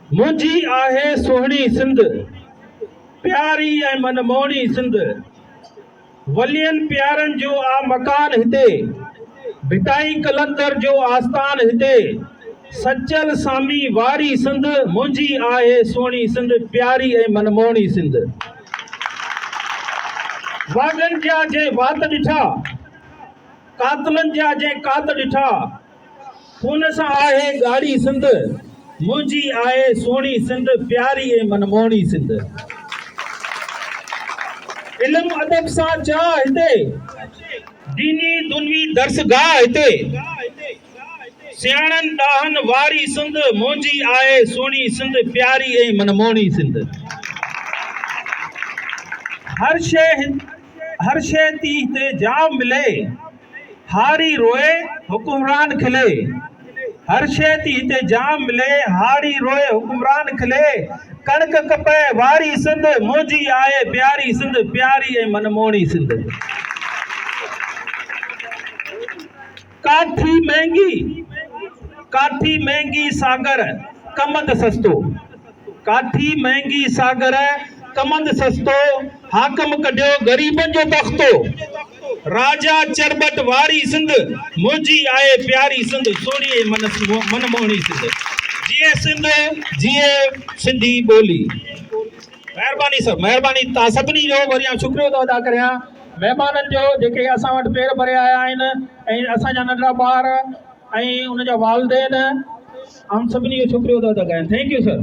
मुंहिंजी आहे सुहिणी सिंध, प्यारी ऐं मनमोहणी सिंध। वलियनि प्यारनि जो आ मकान हिते, भिटाई कलंदर जो आस्थान हिते। सचल सामी वारी सिंध, मुंहिंजी आहे सुहिणी सिंध, प्यारी ऐं मनमोहणी सिंध। वागनि जा जंहिं वात ॾिठा, कातलनि जा जंहिं कात ॾिठा, खून सां आहे ॻाढ़ी सिंध, मुंहिंजी आहे सुहिणी सिंध, प्यारी ऐं मनमोहणी सिंध। इल्म अदब सां चाह हिते, दीनी दुनवी दर्सगाह हिते। सियाणनि ॾाहनि वारी सिंध, मुंहिंजी आहे सुहिणी सिंध, प्यारी ऐं मनमोहणी सिंध। हर शइ थी हिते जाम मिले, हारी रोए हुकुमरान खिले। हर शइ थी हिते जाम मिले, हारी रोए हुकुमरान खिले। कणक कपे वारी सिंध, मुंहिंजी आहे प्यारी सिंध, प्यारी ऐं मनमोहणी सिंध। काठी महंगी सागर, कमंद सस्तो। काठी महंगी सागर, कमंद सस्तो। हाकम कढियो ग़रीबनि जो तख़्तो। राजा चरबट वारी सिंध, मुंहिंजी आहे प्यारी सिंध, सोनी ऐं मनमोहणी सिंध। जिए सिंध, जिए सिंधी ॿोली। महिरबानी सर, महिरबानी। तव्हां सभिनी जो वरी शुक्रियो थो अदा करियां, महिमाननि जो जेके असां वटि पेर भरे आया आहिनि, ऐं असांजा नंढड़ा ॿार ऐं उनजा वालिदैन। आउं सभिनी जो शुक्रियो थो अदा कयां। Thank U sir.